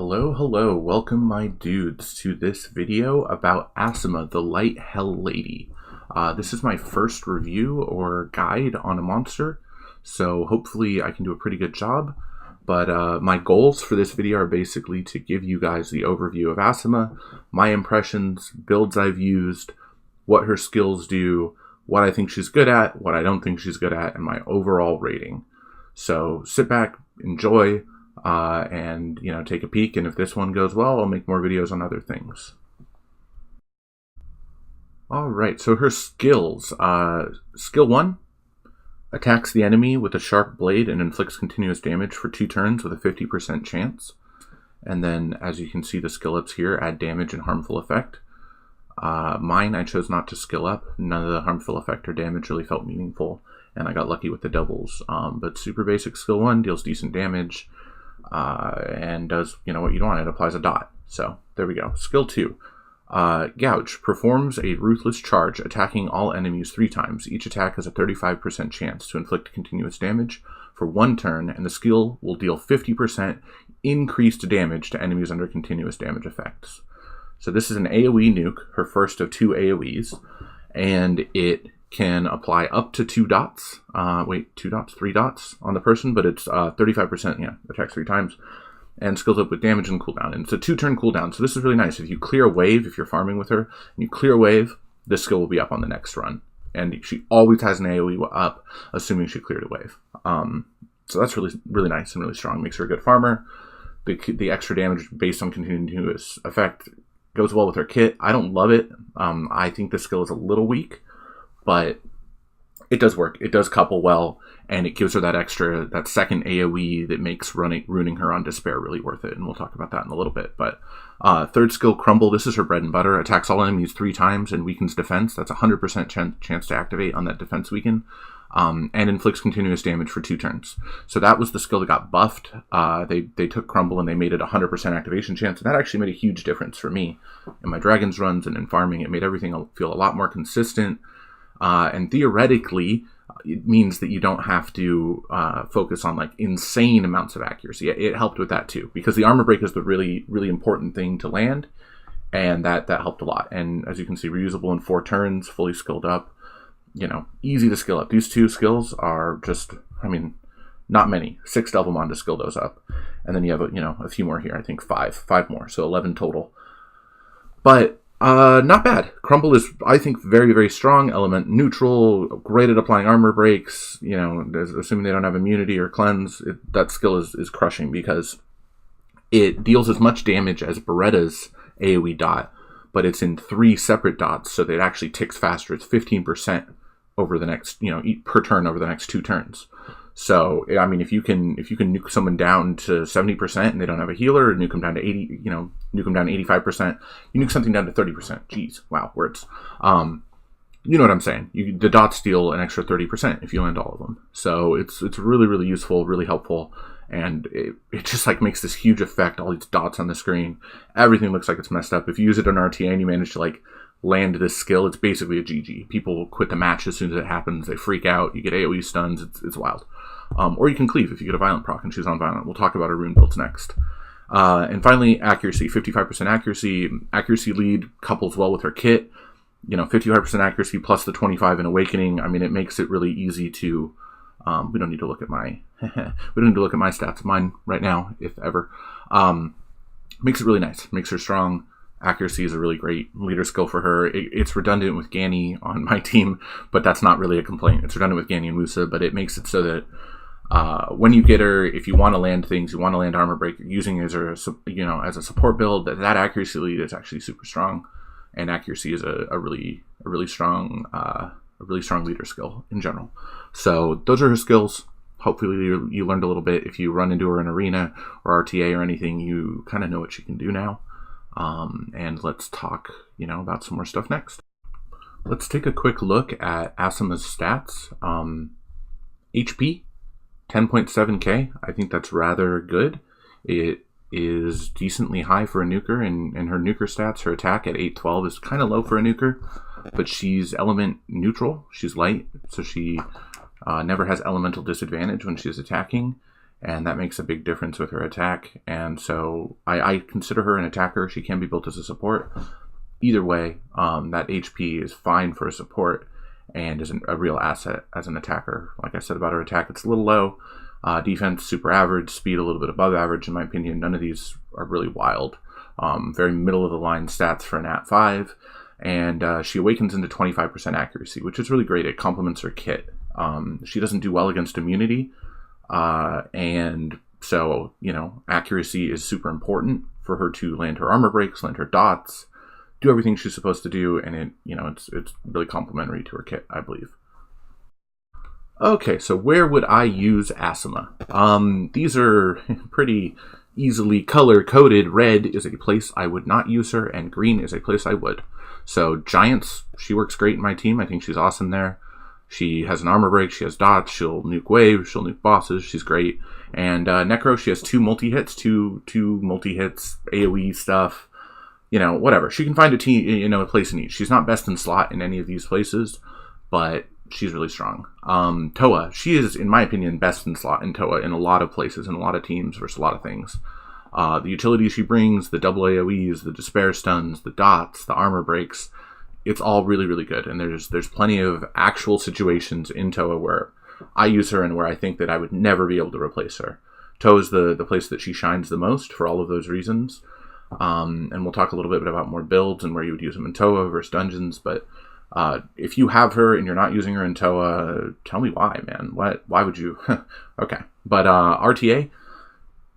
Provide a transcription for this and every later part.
Hello, welcome my dudes to this video about Asima, the Light Hell Lady. This is my first review or guide on a monster, so hopefully I can do a pretty good job. But my goals for this video are basically to give you guys the overview of Asima, my impressions, builds I've used, what her skills do, what I think she's good at, what I don't think she's good at, and my overall rating. So sit back, enjoy, and take a peek, and if this one goes well, I'll make more videos on other things. Alright, so her skills. Skill 1, attacks the enemy with a sharp blade and inflicts continuous damage for 2 turns with a 50% chance. And then, as you can see, the skill ups here add damage and harmful effect. Mine, I chose not to skill up. None of the harmful effect or damage really felt meaningful, and I got lucky with the doubles. But super basic skill 1 deals decent damage, and does what you want. It applies a dot. So there we go. Skill 2, Gouge performs a ruthless charge, attacking all enemies 3 times. Each attack has a 35% chance to inflict continuous damage for 1 turn, and the skill will deal 50% increased damage to enemies under continuous damage effects. So this is an AoE nuke, her first of 2 AoEs, and it can apply up to 2 dots. 3 dots on the person, but it's 35%, attacks 3 times, and skills up with damage and cooldown. And it's a 2-turn cooldown, so this is really nice. If you clear a wave, if you're farming with her, and you clear a wave, this skill will be up on the next run. And she always has an AoE up, assuming she cleared a wave. So that's really nice and really strong. Makes her a good farmer. The extra damage based on continuous effect goes well with her kit. I don't love it. I think the skill is a little weak, but it does work. It does couple well, and it gives her that second AoE that makes ruining her on Despair really worth it, and we'll talk about that in a little bit. But third skill, Crumble. This is her bread and butter. Attacks all enemies 3 times and weakens defense. That's a 100% chance to activate on that defense weaken, and inflicts continuous damage for 2 turns. So that was the skill that got buffed. They took Crumble and they made it 100% activation chance, and that actually made a huge difference for me in my Dragons runs and in farming. It made everything feel a lot more consistent. And theoretically, it means that you don't have to focus on insane amounts of accuracy. It helped with that too, because the armor break is the really important thing to land, and that helped a lot. And as you can see, reusable in 4 turns, fully skilled up. Easy to skill up. These 2 skills are just, not many. 6 Devilmon to skill those up, and then you have a few more here. I think 5 more, so 11 total. But not bad. Crumble is, I think, very strong. Element neutral, great at applying armor breaks. Assuming they don't have immunity or cleanse, that skill is crushing, because it deals as much damage as Beretta's AoE dot, but it's in 3 separate dots, so that it actually ticks faster. It's 15% over the next, per turn over the next 2 turns. So, if you can nuke someone down to 70% and they don't have a healer, nuke them down to 80, nuke them down to 85%, you nuke something down to 30%. Jeez, wow, words. You know what I'm saying. The dots deal an extra 30% if you land all of them. So it's really useful, really helpful, and it just makes this huge effect. All these dots on the screen, everything looks like it's messed up. If you use it on RTA and you manage to land this skill, it's basically a GG. People will quit the match as soon as it happens. They freak out. You get AoE stuns. It's wild. Or you can cleave if you get a violent proc and choose on violent. We'll talk about our rune builds next. And finally, accuracy. 55% accuracy. Accuracy lead couples well with her kit. 55% accuracy plus the 25 in awakening. It makes it really easy to. We don't need to look at my. We don't need to look at my stats. Mine right now, if ever. Makes it really nice. Makes her strong. Accuracy is a really great leader skill for her. It's redundant with Ganny on my team, but that's not really a complaint. It's redundant with Ganny and Musa, but it makes it so that when you get her, if you want to land things, you want to land armor break, using as a support build, that accuracy lead is actually super strong, and accuracy is a really strong leader skill in general. So those are her skills. Hopefully you learned a little bit. If you run into her in arena or RTA or anything, you kind of know what she can do now. And let's talk, about some more stuff next. Let's take a quick look at Asima's stats. HP, 10.7k. I think that's rather good. It is decently high for a nuker, and her nuker stats, her attack at 812 is kind of low for a nuker, but she's element neutral. She's light, so she never has elemental disadvantage when she's attacking. and that makes a big difference with her attack. And so I consider her an attacker. She can be built as a support. Either way, that HP is fine for a support and is a real asset as an attacker. Like I said about her attack, it's a little low. Defense, super average. Speed, a little bit above average, in my opinion. None of these are really wild. Very middle of the line stats for an @5. And she awakens into 25% accuracy, which is really great. It complements her kit. She doesn't do well against immunity. And so, accuracy is super important for her to land her armor breaks, land her dots, do everything she's supposed to do. And it's really complementary to her kit, I believe. Okay, so where would I use Asima? These are pretty easily color-coded. Red is a place I would not use her, and green is a place I would. So Giants, she works great in my team. I think she's awesome there. She has an armor break, she has dots, she'll nuke waves, she'll nuke bosses, she's great. And Necro, she has two multi-hits, AoE stuff, whatever. She can find a place in each. She's not best in slot in any of these places, but she's really strong. Toa, she is, in my opinion, best in slot in Toa in a lot of places, in a lot of teams, versus a lot of things. The utility she brings, the double AoEs, the despair stuns, the dots, the armor breaks, it's all really, really good. And there's plenty of actual situations in Toa where I use her and where I think that I would never be able to replace her. Toa's the place that she shines the most for all of those reasons. And we'll talk a little bit about more builds and where you would use them in Toa versus dungeons, but if you have her and you're not using her in Toa, tell me why, man. Why would you? Okay. But RTA,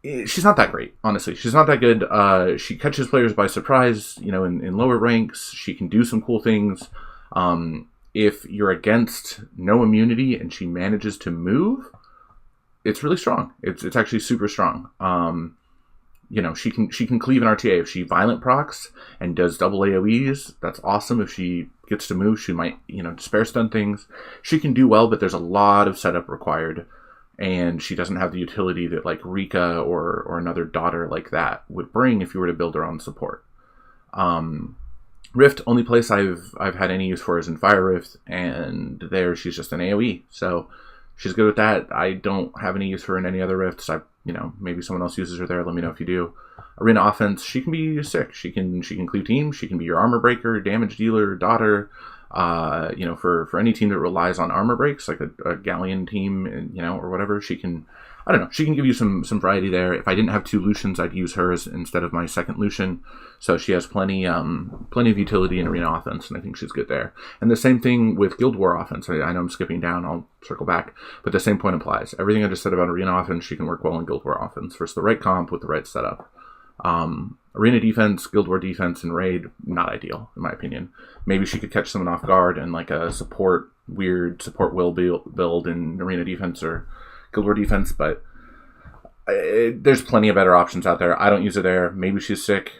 she's not that great, honestly. She's not that good. She catches players by surprise, in lower ranks. She can do some cool things. If you're against no immunity and she manages to move, it's really strong. It's actually super strong. She can cleave an RTA. If she violent procs and does double AoEs, that's awesome. If she gets to move, she might, despair stun things. She can do well, but there's a lot of setup required. And she doesn't have the utility that like Rika or another daughter like that would bring if you were to build her on support. Rift, only place I've had any use for is in Fire Rift, and there she's just an AoE. So she's good with that. I don't have any use for her in any other Rifts. Maybe someone else uses her there. Let me know if you do. Arena offense, she can be sick. She can cleave teams. She can be your armor breaker, damage dealer, daughter. For any team that relies on armor breaks, like a Galleon team, or whatever, she can. I don't know. She can give you some variety there. If I didn't have two Lucians, I'd use her instead of my second Lucian. So she has plenty of utility in arena offense, and I think she's good there. And the same thing with Guild War offense. I know I'm skipping down. I'll circle back, but the same point applies. Everything I just said about arena offense, she can work well in Guild War offense versus the right comp with the right setup. Arena defense, Guild War defense, and raid, not ideal in my opinion. Maybe she could catch someone off guard and like a weird support will build in arena defense or Guild War defense, but there's plenty of better options out there. I don't use her there. Maybe she's sick.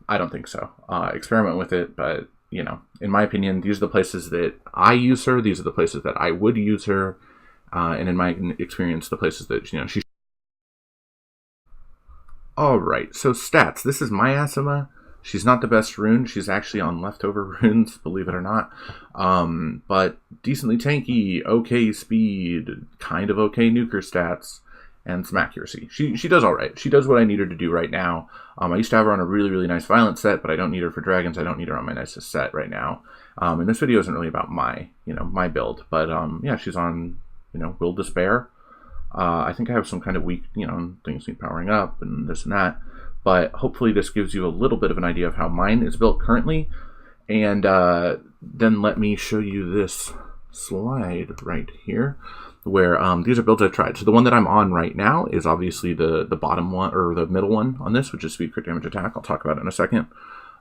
I don't think so. Experiment with it, but in my opinion, these are the places that I use her. These are the places that I would use her, and in my experience, the places that she. All right, so stats. This is my Asima. She's not the best rune. She's actually on leftover runes, believe it or not. But decently tanky, okay speed, kind of okay nuker stats, and some accuracy. She does all right. She does what I need her to do right now. I used to have her on a really, really nice violent set, but I don't need her for dragons. I don't need her on my nicest set right now. And this video isn't really about my build, but yeah, she's on, Will Despair. I think I have some kind of weak, things need powering up and this and that. But hopefully this gives you a little bit of an idea of how mine is built currently. And then let me show you this slide right here where these are builds I've tried. So the one that I'm on right now is obviously the bottom one, or the middle one on this, which is speed, crit damage, attack. I'll talk about it in a second.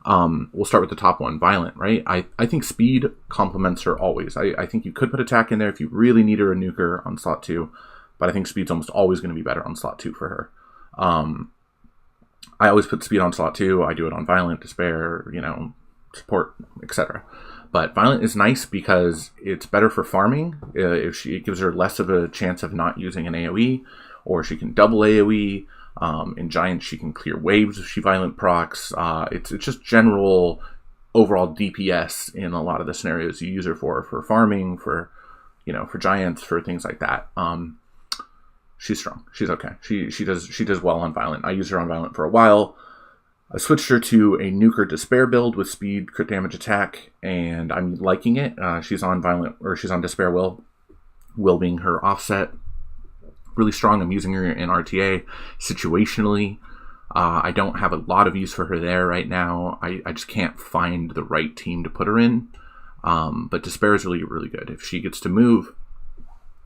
We'll start with the top one, violent, right? I think speed complements her always. I think you could put attack in there if you really need her a nuker on slot 2. But I think speed's almost always going to be better on slot 2 for her. I always put speed on slot 2. I do it on violent, despair, support, etc. But violent is nice because it's better for farming. It gives her less of a chance of not using an AoE, or she can double AoE. In Giant, she can clear waves if she violent procs. It's just general overall DPS in a lot of the scenarios you use her for farming, for Giants, for things like that. she's strong. She's okay. She does well on Violent. I used her on Violent for a while. I switched her to a Nuker Despair build with speed, crit damage, attack, and I'm liking it. She's on Violent, or she's on Despair Will. Will being her offset. Really strong. I'm using her in RTA situationally. I don't have a lot of use for her there right now. I just can't find the right team to put her in. But Despair is really, really good. If she gets to move,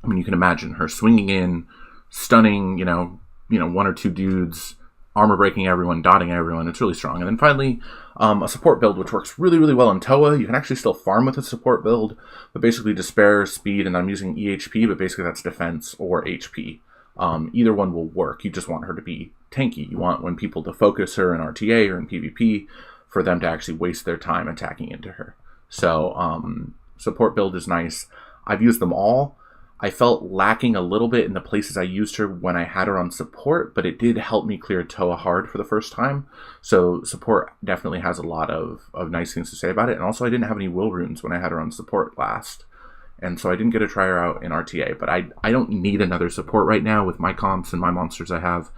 I mean, you can imagine her swinging in, stunning, one or two dudes, armor breaking everyone, dotting everyone. It's really strong. And then finally, a support build, which works really, really well in Toa. You can actually still farm with a support build, but basically Despair, speed, and I'm using EHP, but basically that's defense or HP. Either one will work. You just want her to be tanky. You want when people to focus her in RTA or in PvP for them to actually waste their time attacking into her. So support build is nice. I've used them all. I felt lacking a little bit in the places I used her when I had her on support, but it did help me clear Toa hard for the first time. So support definitely has a lot of nice things to say about it. And also I didn't have any will runes when I had her on support last. And so I didn't get to try her out in RTA, but I don't need another support right now with my comps and my monsters I have.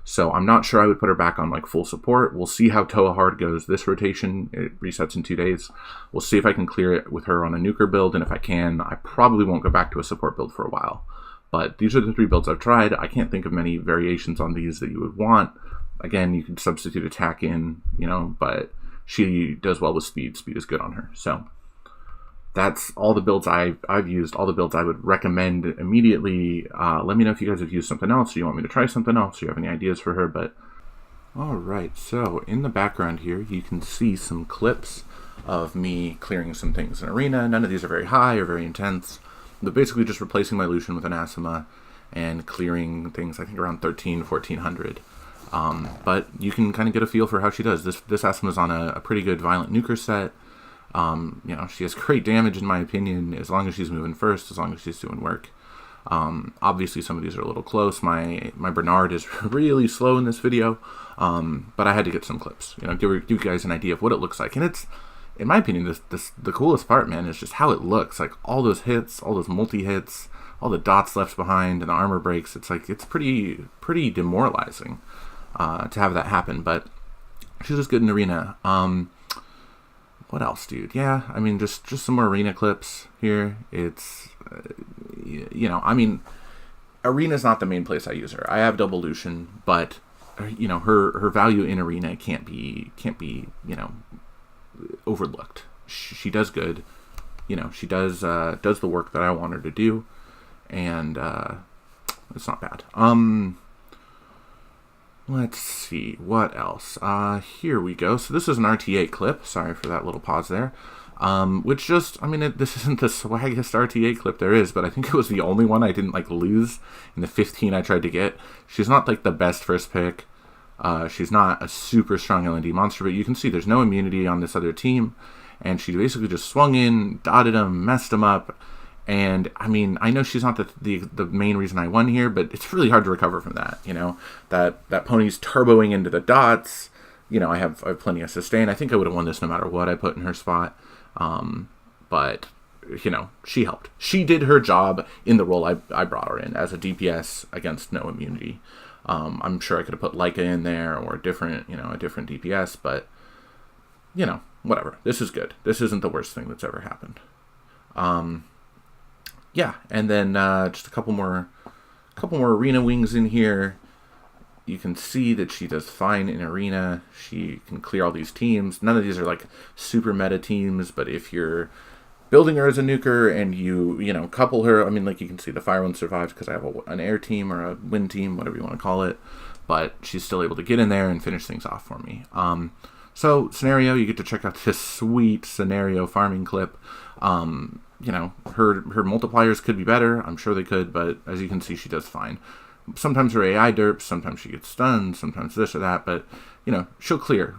So I'm not sure I would put her back on like full support. We'll see how Toa hard goes this rotation. It resets in 2 days. We'll see if I can clear it with her on a nuker build, and if I can, I probably won't go back to a support build for a while. But these are the 3 builds I've tried. I can't think of many variations on these that you would want. Again, you can substitute attack in, but she does well with speed. Speed is good on her. So that's all the builds I've used, all the builds I would recommend immediately. Let me know if you guys have used something else, or you want me to try something else, or you have any ideas for her. But alright, so in the background here, you can see some clips of me clearing some things in Arena. None of these are very high or very intense, but basically just replacing my Lucian with an Asima and clearing things, I think around 1400. But you can kind of get a feel for how she does. This Asima's on a pretty good Violent Nuker set. She has great damage in my opinion, as long as she's moving first, as long as she's doing work. Obviously some of these are a little close. My Bernard is really slow in this video, but I had to get some clips, give you guys an idea of what it looks like. And it's, in my opinion, the coolest part, man, is just how it looks. Like all those hits, all those multi-hits, all the dots left behind and the armor breaks. It's like, it's pretty demoralizing to have that happen, but she's just good in Arena. What else, dude? Yeah, I mean, just some more Arena clips here. It's, Arena's not the main place I use her. I have double Lucian, but, her value in Arena can't be, overlooked. She does good. She does the work that I want her to do, and it's not bad. Let's see, what else? Here we go. So this is an RTA clip. Sorry for that little pause there. Which just, this isn't the swaggest RTA clip there is, but I think it was the only one I didn't, lose in the 15 I tried to get. She's not, the best first pick. She's not a super strong LND monster, but you can see there's no immunity on this other team, and she basically just swung in, dotted them, messed them up. And I know she's not the main reason I won here, but it's really hard to recover from that. That pony's turboing into the dots. I have plenty of sustain. I think I would have won this no matter what I put in her spot. But she helped. She did her job in the role I brought her in as a DPS against no immunity. I'm sure I could have put Leica in there or a different DPS, but whatever. This is good. This isn't the worst thing that's ever happened. Yeah, and then just a couple more Arena wings in here. You can see that she does fine in Arena. She can clear all these teams. None of these are super meta teams, but if you're building her as a nuker and you couple her, you can see the fire one survives because I have an air team or a wind team, whatever you want to call it, but she's still able to get in there and finish things off for me. So scenario, you get to check out this sweet scenario farming clip. Her multipliers could be better. I'm sure they could, but as you can see, she does fine. Sometimes her AI derps, sometimes she gets stunned, sometimes this or that, but she'll clear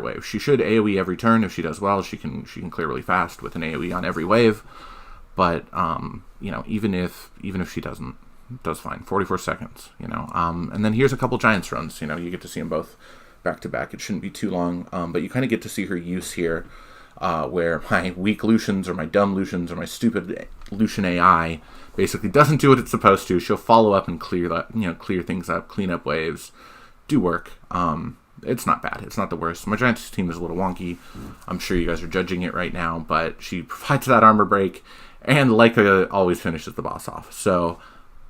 waves. She should AoE every turn. If she does well, she can clear really fast with an AoE on every wave. But even if she doesn't, does fine. 44 seconds. And then here's a couple Giants runs. You get to see them both back to back. It shouldn't be too long, but you kind of get to see her use here. where my weak Lucians or my dumb Lucians or my stupid Lucian AI basically doesn't do what it's supposed to. She'll follow up and clear that, clear things up, clean up waves, do work. It's not bad. It's not the worst. My Giants team is a little wonky. I'm sure you guys are judging it right now, but she provides that armor break, and Leica always finishes the boss off. So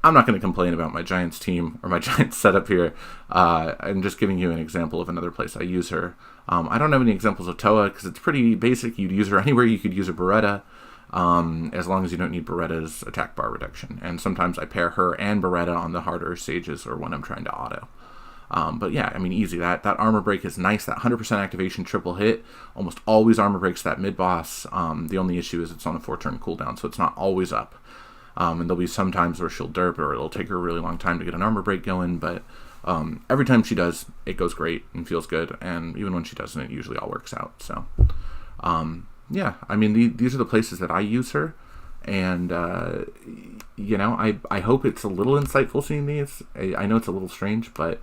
I'm not going to complain about my Giants team or my Giants setup here. I'm just giving you an example of another place I use her. I don't have any examples of Toa because it's pretty basic. You'd use her anywhere. You could use a Beretta, as long as you don't need Beretta's attack bar reduction. And sometimes I pair her and Beretta on the harder stages or when I'm trying to auto. But yeah, I mean, easy. That armor break is nice. That 100% activation triple hit almost always armor breaks that mid boss. The only issue is it's on a 4-turn cooldown, so it's not always up. And there'll be some times where she'll derp or it'll take her a really long time to get an armor break going, but every time she does, it goes great and feels good, and even when she doesn't, it usually all works out. So yeah, I mean, these are the places that I use her, and I hope it's a little insightful seeing these. I know it's a little strange, but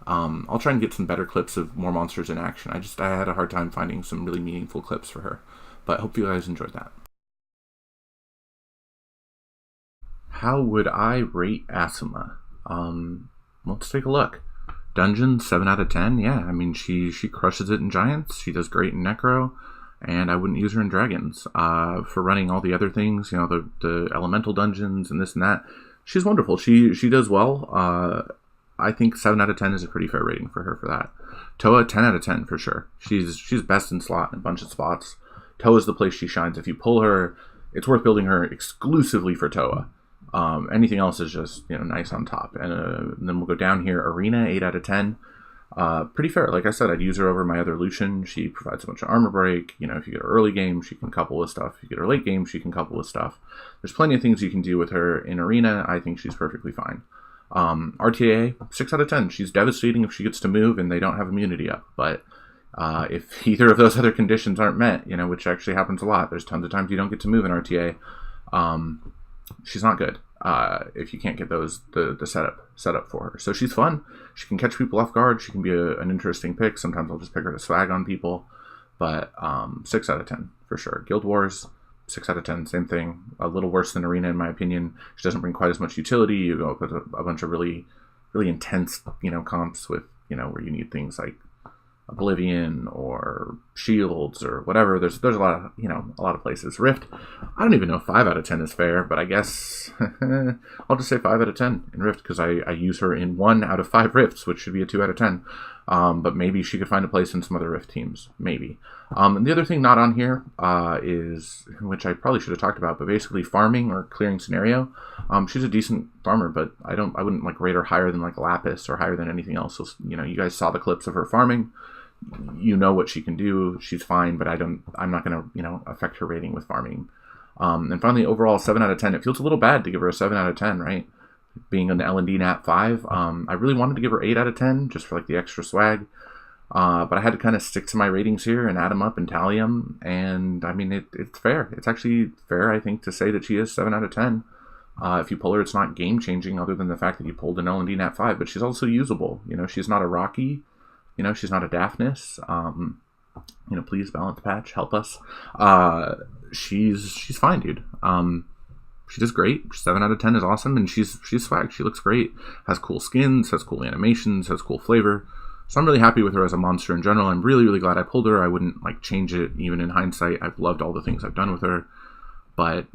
I'll try and get some better clips of more monsters in action. I had a hard time finding some really meaningful clips for her, but hope you guys enjoyed that. How would I rate Asima? Let's take a look. Dungeon, 7 out of 10. Yeah, I mean, she crushes it in Giants. She does great in Necro, and I wouldn't use her in Dragons. For running all the other things, the elemental dungeons and this and that, she's wonderful. She does well. I think 7 out of 10 is a pretty fair rating for her for that. Toa, 10 out of 10 for sure. She's best in slot in a bunch of spots. Toa's the place she shines. If you pull her, it's worth building her exclusively for Toa. Anything else is just nice on top. And then we'll go down here. Arena, 8 out of 10. Pretty fair. Like I said, I'd use her over my other Lucian. She provides a bunch of armor break. If you get her early game, she can couple with stuff. If you get her late game, she can couple with stuff. There's plenty of things you can do with her in Arena. I think she's perfectly fine. RTA, 6 out of 10. She's devastating if she gets to move and they don't have immunity up. But if either of those other conditions aren't met, which actually happens a lot, there's tons of times you don't get to move in RTA, she's not good. If you can't get the setup for her. So she's fun. She can catch people off guard. She can be an interesting pick. Sometimes I'll just pick her to swag on people. But 6 out of 10 for sure. Guild Wars, 6 out of 10, same thing. A little worse than Arena in my opinion. She doesn't bring quite as much utility. You go up with a bunch of really, really intense, comps with, where you need things like Oblivion or Shields or whatever. There's a lot of, a lot of places. Rift, I don't even know if 5 out of 10 is fair, but I guess I'll just say 5 out of 10 in Rift because I use her in 1 out of 5 Rifts, which should be a 2 out of 10. But maybe she could find a place in some other Rift teams. Maybe. And the other thing not on here is, which I probably should have talked about, but basically farming or clearing scenario. She's a decent farmer, but I wouldn't rate her higher than Lapis or higher than anything else. So, you guys saw the clips of her farming. You know what she can do. She's fine, but I'm not going to, affect her rating with farming. And finally, overall, 7 out of 10. It feels a little bad to give her a 7 out of 10, right? Being an L&D Nat 5. I really wanted to give her 8 out of 10 just for the extra swag. But I had to kind of stick to my ratings here and add them up and tally them. And I mean, it's fair. It's actually fair, I think, to say that she is 7 out of 10. If you pull her, it's not game changing other than the fact that you pulled an L&D Nat 5, but she's also usable. She's not a Rocky. She's not a Daphnis. Please, balance patch, help us. She's fine, dude. She does great. 7 out of 10 is awesome, and she's swag. She looks great. Has cool skins, has cool animations, has cool flavor. So I'm really happy with her as a monster in general. I'm really, really glad I pulled her. I wouldn't change it even in hindsight. I've loved all the things I've done with her. But